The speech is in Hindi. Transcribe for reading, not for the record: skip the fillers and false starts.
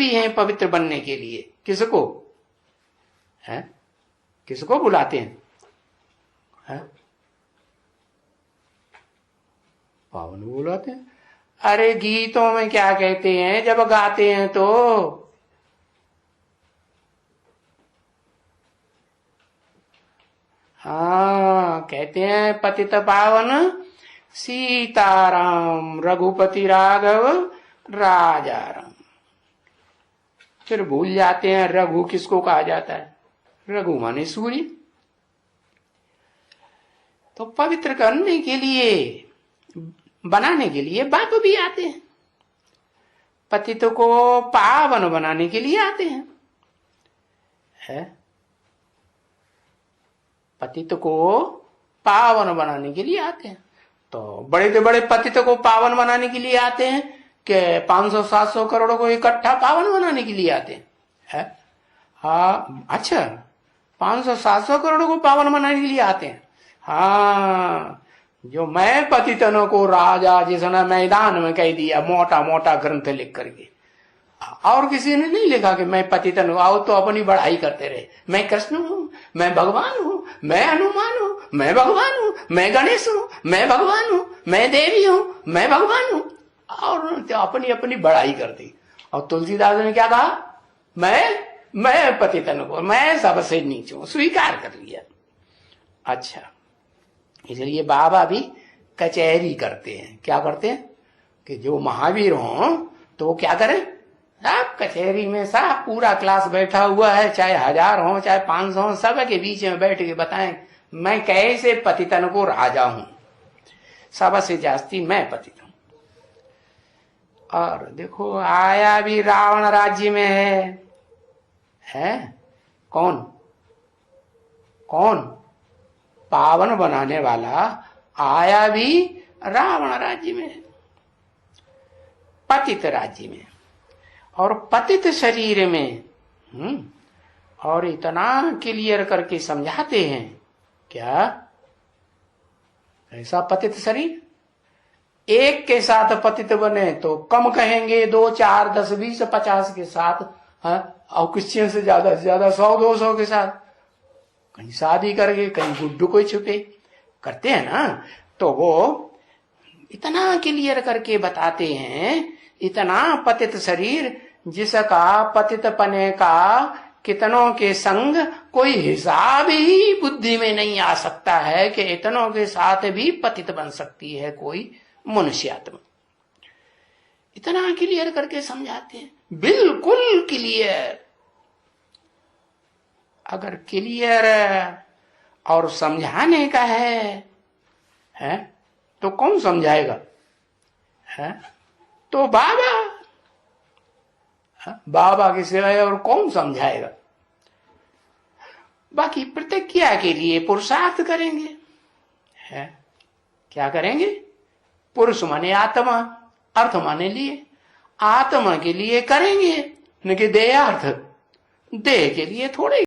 भी हैं पवित्र बनने के लिए। किसको है, किसको बुलाते हैं है? पावन बुलाते हैं। अरे गीतों में क्या कहते हैं जब गाते हैं तो हाँ, कहते हैं पतित पावन सीताराम रघुपति राघव राजा राम। फिर भूल जाते हैं रघु किसको कहा जाता है। रघु माने सूर्य। तो पवित्र करने के लिए, बनाने के लिए बाप भी आते हैं, पतित को पावन बनाने के लिए आते हैं है? पतित को पावन बनाने के लिए आते हैं। तो बड़े से बड़े पतित को पावन बनाने के लिए आते हैं कि 500-700 करोड़ को इकट्ठा पावन बनाने के लिए आते हैं है? हाँ, अच्छा, 500-700 करोड़ को पावन बनाने के लिए आते हैं। हाँ, जो मैं पतितनों को राजा जिसने मैदान में कह दिया, मोटा मोटा ग्रंथ लिख करके, और किसी ने नहीं लिखा कि मैं पतितन हूं। आओ तो अपनी बढ़ाई करते रहे, मैं कृष्ण हूं, मैं भगवान हूं, मैं हनुमान हूं, मैं भगवान हूं, मैं गणेश हूं, मैं भगवान हूं, मैं देवी हूं, मैं भगवान हूं, और तो अपनी अपनी बढ़ाई कर दी। और तुलसीदास ने क्या कहा, मैं पतितन को, मैं सबसे नीच हूं, स्वीकार कर लिया। अच्छा, इसलिए बाबा भी कचहरी करते हैं। क्या करते हैं कि जो महावीर हों तो वो क्या करें, सब कचहरी में सब पूरा क्लास बैठा हुआ है, चाहे 1000 हो चाहे 500 हो, सब के बीच में बैठ के बताएं मैं कैसे पतितन को राजा हूं, सबसे जास्ती मैं पतित हूं। और देखो आया भी रावण राज्य में है? कौन कौन पावन बनाने वाला आया भी रावण राज्य में है, पतित राज्य में, और पतित शरीर में। और इतना क्लियर करके समझाते हैं क्या, ऐसा पतित शरीर एक के साथ पतित बने तो कम कहेंगे, 2, 4, 10, 20, 50 के साथ, और क्रिश्चियन से ज्यादा 100-200 के साथ, कहीं शादी करके कहीं गुड्डू कोई छुपे करते हैं ना। तो वो इतना क्लियर करके बताते हैं, इतना पतित शरीर जिसका पतित पने का कितनों के संग कोई हिसाब ही बुद्धि में नहीं आ सकता है कि इतनों के साथ भी पतित बन सकती है कोई मनुष्यात्मा। इतना क्लियर करके समझाते हैं, बिल्कुल क्लियर। अगर क्लियर और समझाने का है तो कौन समझाएगा है? तो बाबा के सिवाय और कौन समझाएगा। बाकी प्रतिज्ञा के लिए पुरुषार्थ करेंगे है? क्या करेंगे? पुरुष माने आत्मा, अर्थ माने लिए, आत्मा के लिए करेंगे, न कि देहार्थ, देह के लिए थोड़े।